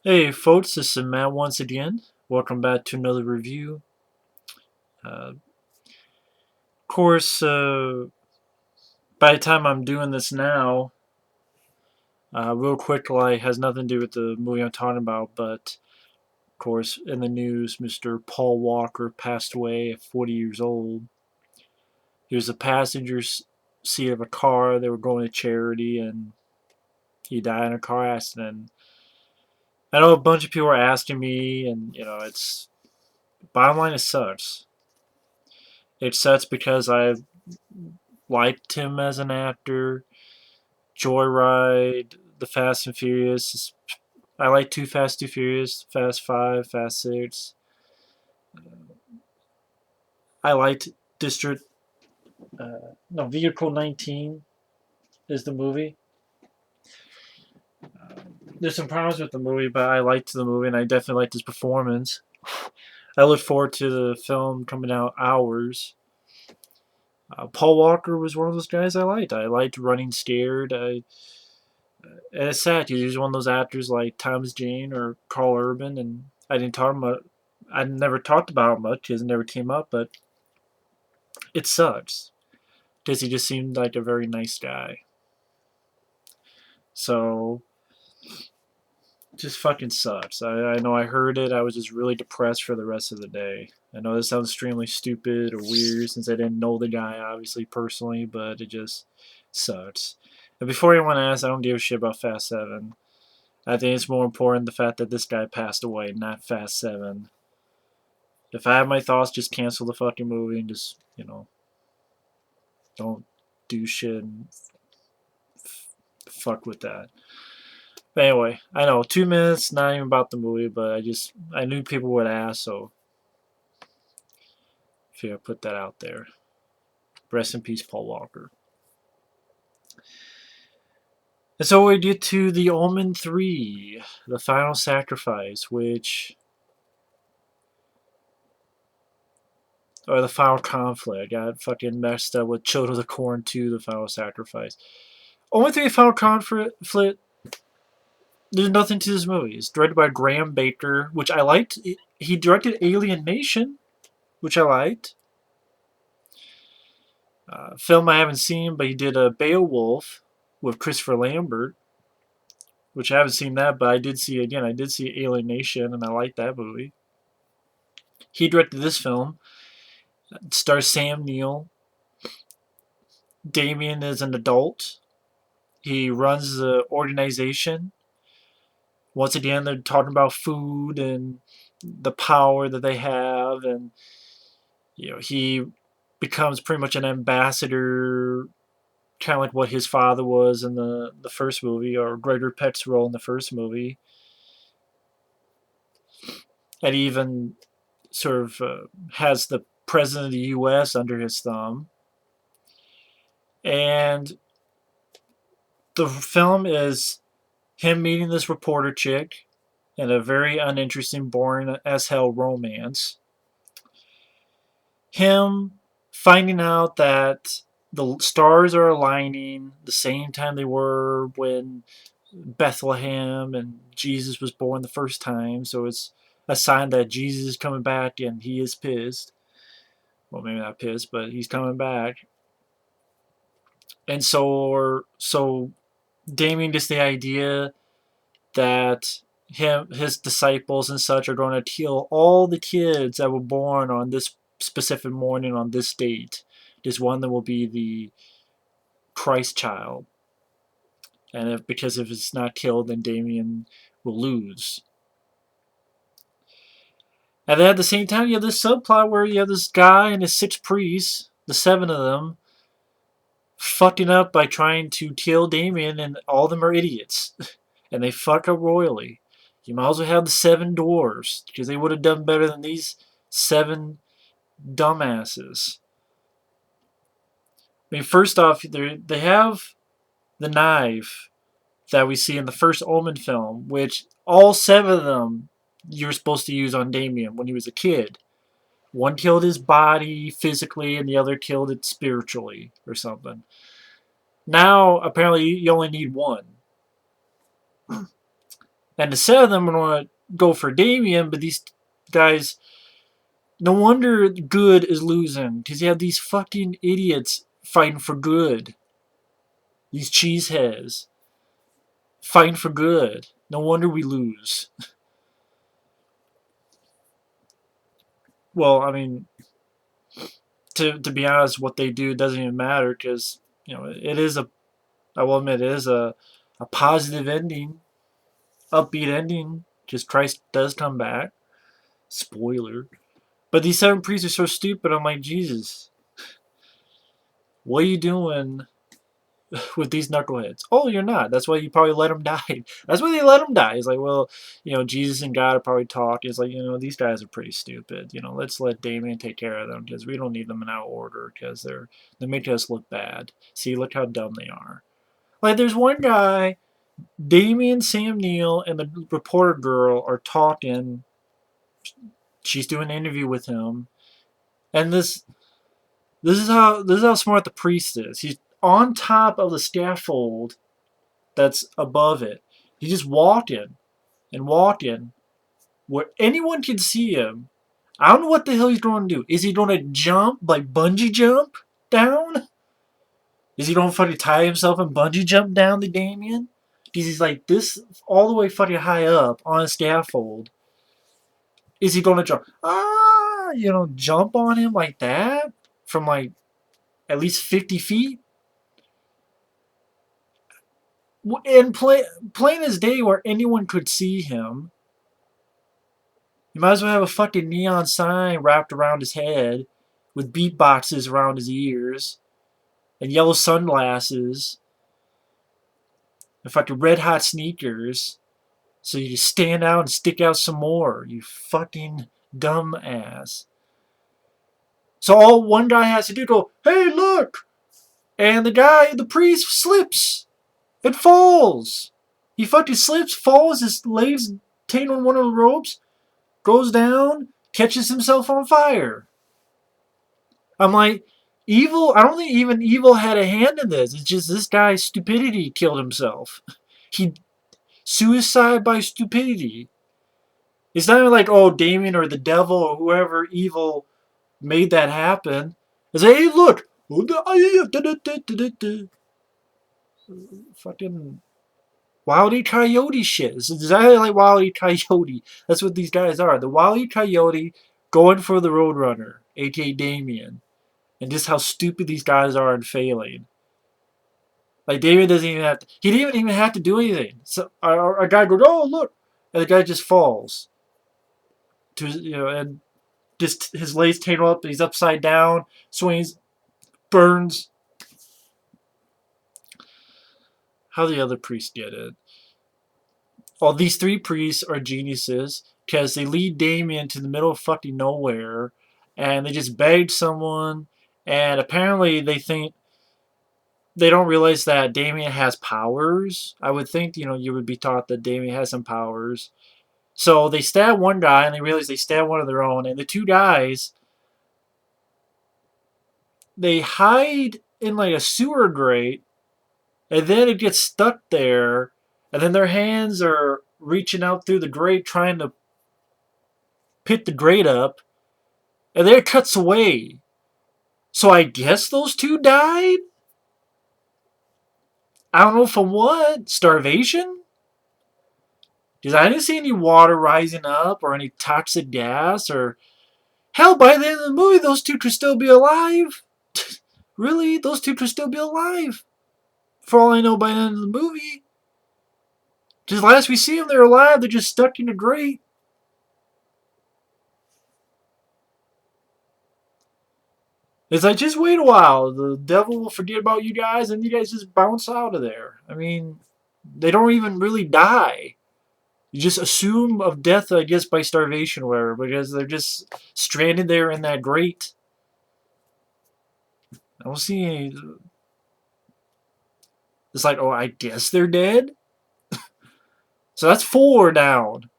Hey folks, this is Matt once again. Welcome back to another review. Of course, by the time I'm doing this now, real quick, like has nothing to do with the movie I'm talking about, but of course, in the news, Mr. Paul Walker passed away at 40 years old. He was a passenger seat of a car. They were going to charity, and he died in a car accident. I know a bunch of people are asking me, and it's bottom line. It sucks. It sucks because I liked him as an actor. Joyride, The Fast and Furious. I like Too Fast, Too Furious, Fast Five, Fast Six. I liked District. No, Vehicle 19 is the movie. There's some problems with the movie, but I liked the movie and I definitely liked his performance. I look forward to the film coming out hours. Paul Walker was one of those guys I liked. I liked Running Scared. And it's sad because he's one of those actors like Thomas Jane or Carl Urban, and I didn't talk about. I never talked about it much because it never came up, but it sucks because he just seemed like a very nice guy. So just fucking sucks. I know I heard it. I was just really depressed for the rest of the day. I know this sounds extremely stupid or weird since I didn't know the guy obviously personally, but it just sucks. And before anyone asks, I don't give a shit about Fast Seven. I think it's more important the fact that this guy passed away, not Fast Seven. If I have my thoughts, just cancel the fucking movie and just, don't do shit and fuck with that. But anyway, I know 2 minutes, not even about the movie, but I knew people would ask, so I figured I'd put that out there. Rest in peace, Paul Walker. And so we get to the Omen III, the final sacrifice, or the final conflict. I got fucking messed up with Children of the Corn 2, the final sacrifice. Only thing, final conflict, there's nothing to this movie. It's directed by Graham Baker, which I liked. He directed Alien Nation, which I liked. Film I haven't seen, but he did a Beowulf with Christopher Lambert, which I haven't seen that, but I did see again. I did see Alien Nation, and I liked that movie. He directed this film. It stars Sam Neill. Damien is an adult. He runs the organization. Once again, they're talking about food and the power that they have, and he becomes pretty much an ambassador, kind of like what his father was in the first movie, or Gregor Peck's role in the first movie. And he even sort of has the president of the U.S. under his thumb. And the film is him meeting this reporter chick in a very uninteresting, boring as hell romance. Him finding out that the stars are aligning the same time they were when Bethlehem and Jesus was born the first time. So it's a sign that Jesus is coming back and he is pissed. Well, maybe not pissed, but he's coming back. And so Damien gets the idea that his disciples and such are going to kill all the kids that were born on this specific morning on this date. There's one that will be the Christ child, and because if it's not killed, then Damien will lose. And then at the same time, you have this subplot where you have this guy and his 6 priests, the 7 of them, fucking up by trying to kill Damien, and all of them are idiots. And they fuck up royally. You might as well have the 7 dwarves, because they would have done better than these 7 dumbasses. I mean, first off, they have the knife that we see in the first Omen film, which all 7 of them you're supposed to use on Damien when he was a kid. One killed his body physically, and the other killed it spiritually, or something. Now, apparently, you only need one. And the 7 of them want to go for Damien, but these guys, no wonder good is losing, because you have these fucking idiots fighting for good. These cheeseheads fighting for good. No wonder we lose. Well, I mean, to be honest, what they do doesn't even matter, because it is I will admit, it is a positive ending, upbeat ending. Just Christ does come back. Spoiler. But these 7 priests are so stupid. I'm like, Jesus, what are you doing with these knuckleheads? Oh, you're not. That's why you probably let them die. That's why they let them die. It's like, well, Jesus and God are probably talk. It's like, these guys are pretty stupid. Let's let Damien take care of them, because we don't need them in our order, because they make us look bad. See, look how dumb they are. Like, there's one guy, Damien, Sam Neill, and the reporter girl are talking. She's doing an interview with him, and this is how smart the priest is. He's on top of the scaffold that's above it. He's just walking and walking where anyone can see him. I don't know what the hell he's going to do. Is he going to jump, like bungee jump down? Is he going to fucking tie himself and bungee jump down to Damien? Because he's like this all the way fucking high up on a scaffold. Is he going to jump? Jump on him like that from like at least 50 feet? And plain as day where anyone could see him. You might as well have a fucking neon sign wrapped around his head with beatboxes around his ears and yellow sunglasses and fucking red hot sneakers so you stand out and stick out some more, you fucking dumb ass. So all one guy has to do is go, hey, look! And the priest slips and falls. He fucking slips, falls, his legs tangled in one of the ropes, goes down, catches himself on fire. I'm like, evil? I don't think even evil had a hand in this. It's just this guy's stupidity killed himself. He suicide by stupidity. It's not even like, oh, Damien or the devil or whoever evil made that happen. It's like, hey, look. Fucking Wile E. Coyote shit. It's exactly like Wile E. Coyote. That's what these guys are. The Wile E. Coyote going for the Roadrunner, aka Damien. And just how stupid these guys are and failing. Like, Damien doesn't even have to, he didn't even have to do anything. So a guy goes, oh, look. And the guy just falls. And just his legs tangle up, he's upside down, swings, burns. How the other priests get it? Well, these 3 priests are geniuses because they lead Damien to the middle of fucking nowhere, and they just begged someone, and apparently they don't realize that Damien has powers. I would think, you would be taught that Damien has some powers. So they stab one guy, and they realize they stabbed one of their own, and the 2 guys, they hide in like a sewer grate, and then it gets stuck there, and then their hands are reaching out through the grate trying to pick the grate up, and then it cuts away. So I guess those 2 died? I don't know from what? Starvation? Because I didn't see any water rising up or any toxic gas or... Hell, by the end of the movie, those 2 could still be alive. Really? Those 2 could still be alive. For all I know, by the end of the movie. Because last we see them, they're alive. They're just stuck in a grate. It's like, just wait a while. The devil will forget about you guys, and you guys just bounce out of there. I mean, they don't even really die. You just assume of death, I guess, by starvation or whatever, because they're just stranded there in that grate. I don't see any... It's like, oh, I guess they're dead? So that's 4 down.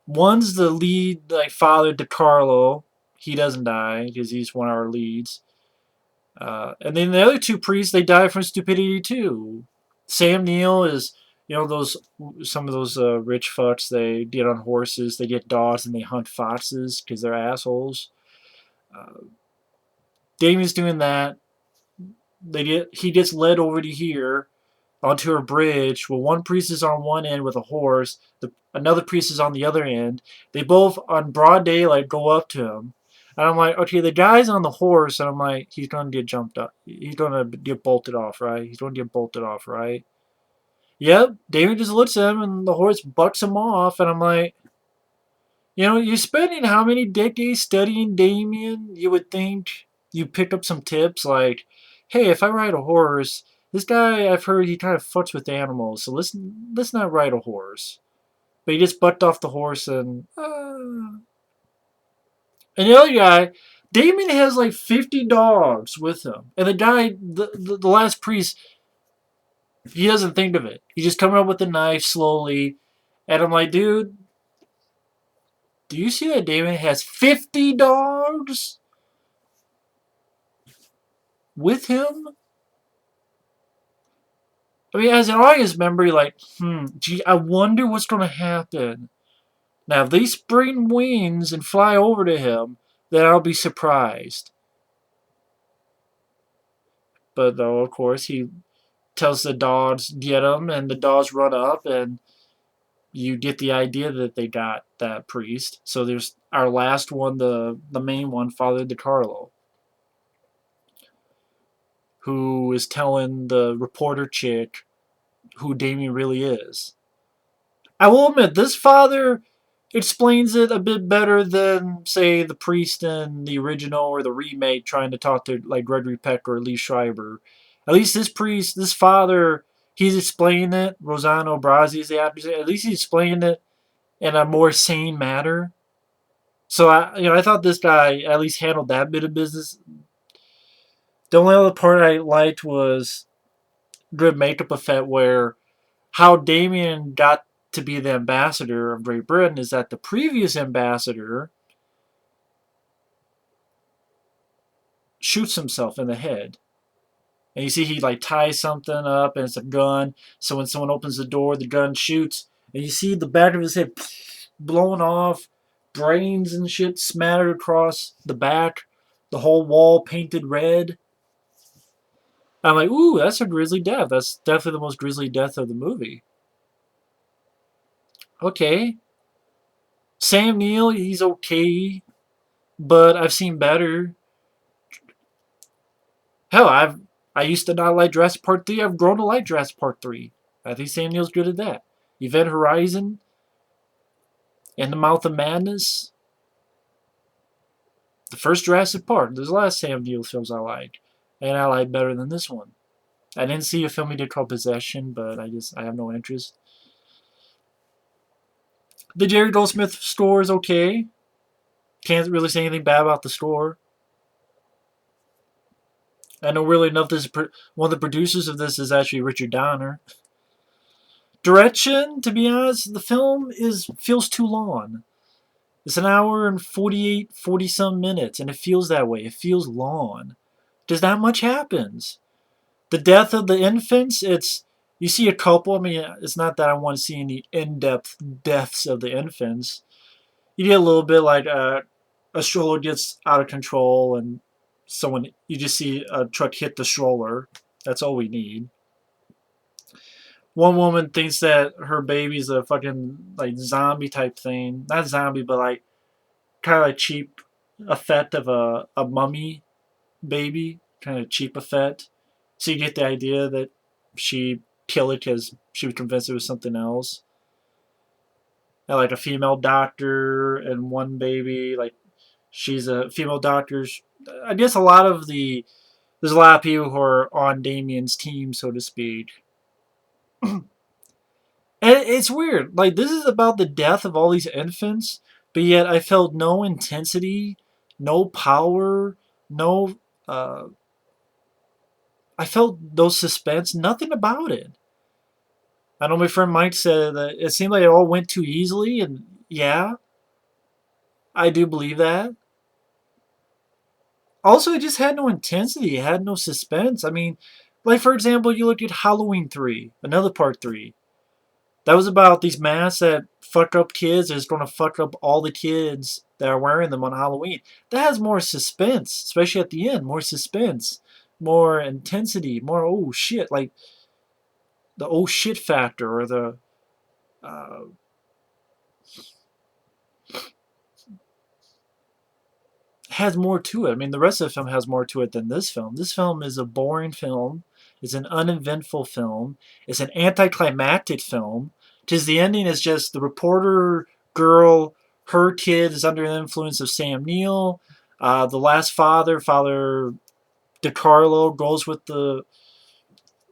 One's the lead, like, father, DeCarlo. He doesn't die, because he's one of our leads. And then the other 2 priests, they die from stupidity, too. Sam Neill is You know those some of those rich fucks, they get on horses, they get dogs, and they hunt foxes because they're assholes. Uh, Damien's doing that. He gets led over to here onto a bridge. Well, one priest is on one end with a horse. Another priest is on the other end. They both, on broad daylight, go up to him. And I'm like, okay, the guy's on the horse, and I'm like, he's going to get jumped up. He's going to get bolted off, right? He's going to get bolted off, right? Yep, David just looks at him, and the horse bucks him off, and I'm like, you're spending how many decades studying Damien? You would think you pick up some tips like, hey, if I ride a horse, this guy I've heard he kind of fucks with animals, so let's not ride a horse. But he just bucked off the horse and the other guy, Damien has like 50 dogs with him, and the guy, the last priest, he doesn't think of it. He's just coming up with the knife slowly, and I'm like, dude, do you see that Damien has 50 dogs with him? I mean, as an audience member, you're like, gee, I wonder what's going to happen. Now, if they spring wings and fly over to him, then I'll be surprised. But though, of course, he tells the dogs, get him, and the dogs run up, and you get the idea that they got that priest. So there's our last one, the main one, Father DiCarlo, who is telling the reporter chick who Damien really is. I will admit, this father explains it a bit better than, say, the priest in the original or the remake trying to talk to, like, Gregory Peck or Lee Schreiber. At least this father, he's explaining it. Rossano Brazzi is the actor. At least he's explaining it in a more sane manner. So I thought this guy at least handled that bit of business. The only other part I liked was good makeup effect where how Damien got to be the ambassador of Great Britain is that the previous ambassador shoots himself in the head. And you see he like ties something up and it's a gun. So when someone opens the door, the gun shoots. And you see the back of his head blown off, brains and shit smattered across the back, the whole wall painted red. I'm like, ooh, that's a grisly death. That's definitely the most grisly death of the movie. Okay. Sam Neill, he's okay, but I've seen better. Hell, I used to not like Jurassic Park 3. I've grown to like Jurassic Park 3. I think Sam Neill's good at that. Event Horizon, In the Mouth of Madness, the first Jurassic Park. There's a lot of Sam Neill films I like, and I like better than this one. I didn't see a film he did called Possession, but I have no interest. The Jerry Goldsmith score is okay. Can't really say anything bad about the score. I know really enough. One of the producers of this is actually Richard Donner. Direction, to be honest, the film feels too long. It's an hour and 40 some minutes, and it feels that way. It feels long. Because not much happens. The death of the infants, you see a couple. I mean, it's not that I want to see any in-depth deaths of the infants. You get a little bit like a stroller gets out of control and you just see a truck hit the stroller. That's all we need. One woman thinks that her baby's a fucking like zombie type thing. Not zombie, but like kind of like cheap effect of a mummy baby. Kind of cheap effect. So you get the idea that she killed it because she was convinced it was something else. And like a female doctor and one baby, like she's a female doctor. I guess there's a lot of people who are on Damien's team, so to speak. And it's weird. Like, this is about the death of all these infants, but yet I felt no intensity, no power, no. I felt no suspense, nothing about it. I know my friend Mike said that it seemed like it all went too easily, and yeah, I do believe that. Also, it just had no intensity, it had no suspense. I mean, like, for example, you look at Halloween 3, another part 3. That was about these masks that fuck up kids. It's going to fuck up all the kids that are wearing them on Halloween. That has more suspense, especially at the end. More suspense, more intensity, more oh shit, like the oh shit factor or the uh, has more to it. I mean, the rest of the film has more to it than this film. This film is a boring film. It's an uneventful film. It's an anticlimactic film. Because the ending is just the reporter girl, her kid is under the influence of Sam Neill. The last father, Father DiCarlo, goes with the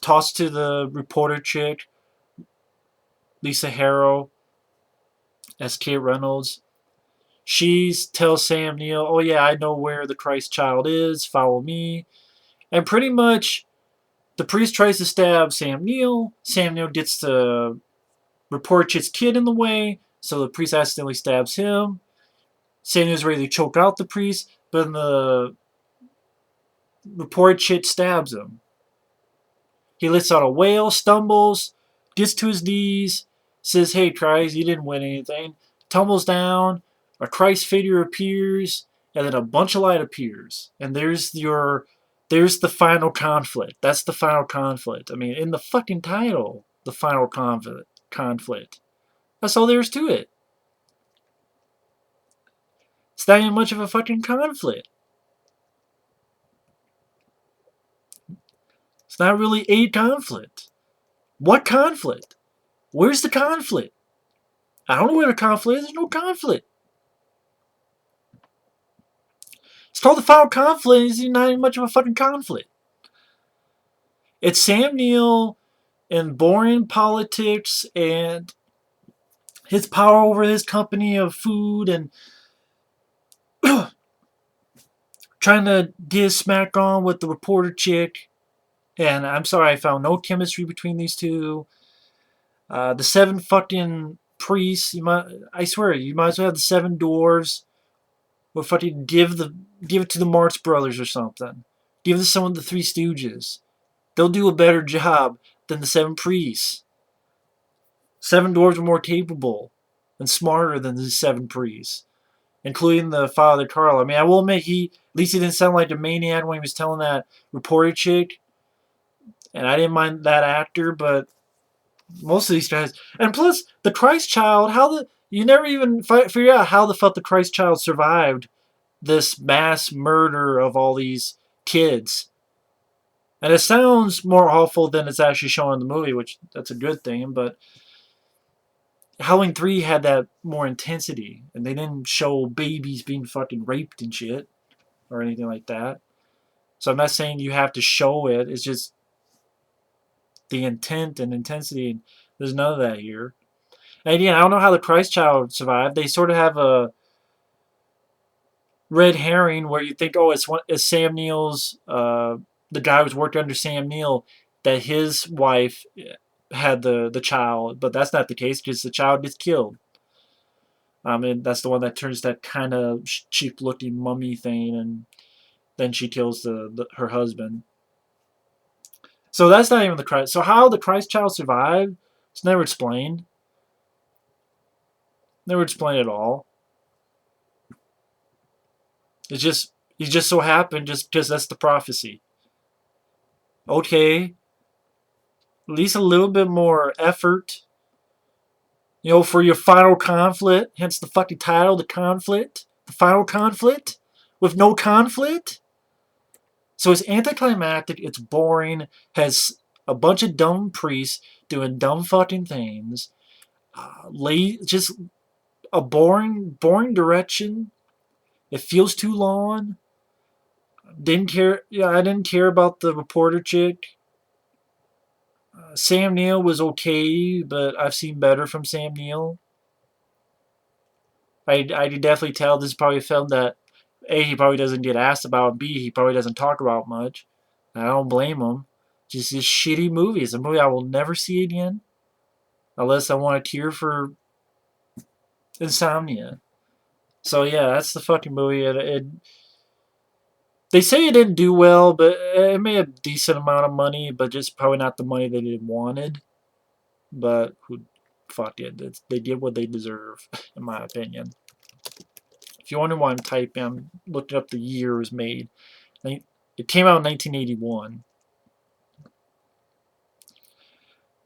toss to the reporter chick, Lisa Harrow, as Kate Reynolds. She tells Sam Neill, "Oh yeah, I know where the Christ child is. Follow me." And pretty much, the priest tries to stab Sam Neill. Sam Neill gets the report chick's kid in the way, so the priest accidentally stabs him. Sam Neill's ready to choke out the priest, but then the report chick stabs him. He lets out a wail, stumbles, gets to his knees, says, "Hey, Christ, you didn't win anything." Tumbles down, a Christ figure appears, and then a bunch of light appears. And there's the final conflict. That's the final conflict. I mean, in the fucking title, the final conflict. That's all there is to it. It's not even much of a fucking conflict. It's not really a conflict. What conflict? Where's the conflict? I don't know where the conflict is. There's no conflict. It's called the final conflict. It's not even much of a fucking conflict. It's Sam Neill and boring politics and his power over his company of food and trying to get his smack on with the reporter chick. And I'm sorry, I found no chemistry between these two. The 7 fucking priests. I swear, you might as well have the 7 dwarves. Or fucking give it to the Marx Brothers or something. Give it to someone of the Three Stooges. They'll do a better job than the 7 priests. 7 dwarves are more capable and smarter than the 7 priests, including the Father Carl. I mean, I will admit at least he didn't sound like a maniac when he was telling that reporter chick, and I didn't mind that actor, but most of these guys, and plus the Christ child, you never even figure out how the fuck the Christ child survived this mass murder of all these kids. And it sounds more awful than it's actually shown in the movie, which that's a good thing, but Halloween 3 had that more intensity, and they didn't show babies being fucking raped and shit, or anything like that. So I'm not saying you have to show it, it's just the intent and intensity, and there's none of that here. And again, I don't know how the Christ child survived. They sort of have a red herring where you think, oh, it's Sam Neill's, the guy who's worked under Sam Neill, that his wife had the child, but that's not the case because the child gets killed. And that's the one that turns that kind of cheap-looking mummy thing, and then she kills her husband. So that's not even the Christ. So how the Christ child survived, it's never explained. Never explained at all. It just so happened just because that's the prophecy. Okay, at least a little bit more effort, for your final conflict. Hence the fucking title, the conflict, the final conflict with no conflict. So it's anticlimactic. It's boring. Has a bunch of dumb priests doing dumb fucking things. Just a boring direction. It feels too long. Didn't care. Yeah, I didn't care about the reporter chick. Sam Neill was okay, but I've seen better from Sam Neill. I could definitely tell this is probably a film that A, he probably doesn't get asked about, and B, he probably doesn't talk about much. And I don't blame him. Just this shitty movie. It's a movie I will never see again. Unless I want to cure for insomnia. So yeah, that's the fucking movie. They say it didn't do well, but it made a decent amount of money, but just probably not the money that it wanted. But fuck it. They did what they deserve, in my opinion. If you wonder why I'm typing, I'm looking up the year it was made. It came out in 1981.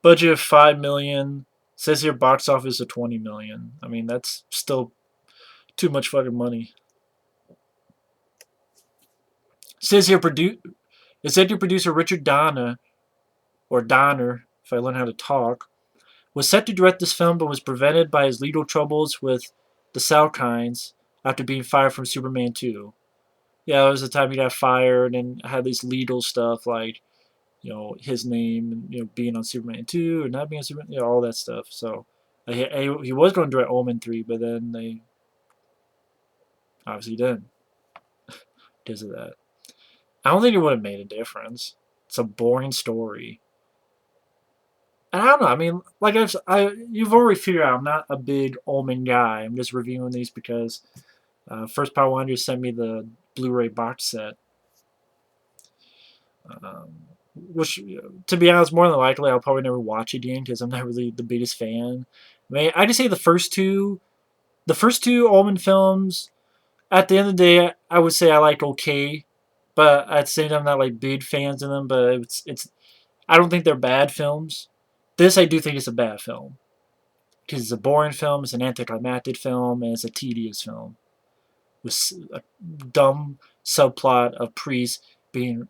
Budget of $5 million. Says here box office of $20 million. I mean, that's still too much fucking money. Says here executive producer Richard Donner, or Donner, if I learn how to talk, was set to direct this film but was prevented by his legal troubles with the Salkinds after being fired from Superman 2. Yeah, it was the time he got fired and had these legal stuff like, his name, being on Superman 2 or not being on Superman, all that stuff. So he was going to direct Omen 3, but then they obviously didn't because of that. I don't think it would have made a difference. It's a boring story. And I don't know. I mean, like you've already figured out, I'm not a big Omen guy. I'm just reviewing these because First Power One just sent me the Blu-ray box set. Which, to be honest, more than likely, I'll probably never watch again because I'm not really the biggest fan. I mean, I just say the first two Omen films. At the end of the day, I would say I like okay, but at the same time, I'm not like big fans of them. But it's I don't think they're bad films. This I do think is a bad film because it's a boring film, it's an anticlimactic film, and it's a tedious film with a dumb subplot of priests being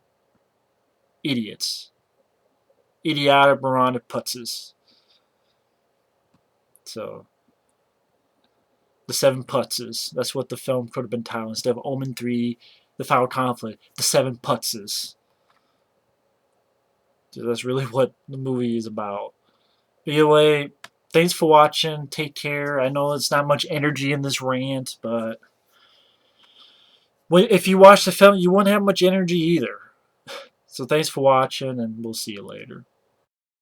idiots, idiotic, moronic putzes. So the Seven Putzes. That's what the film could have been titled instead of Omen 3, The Final Conflict. The Seven Putzes. So that's really what the movie is about. But either way, thanks for watching. Take care. I know it's not much energy in this rant, but if you watch the film, you won't have much energy either. So thanks for watching, and we'll see you later.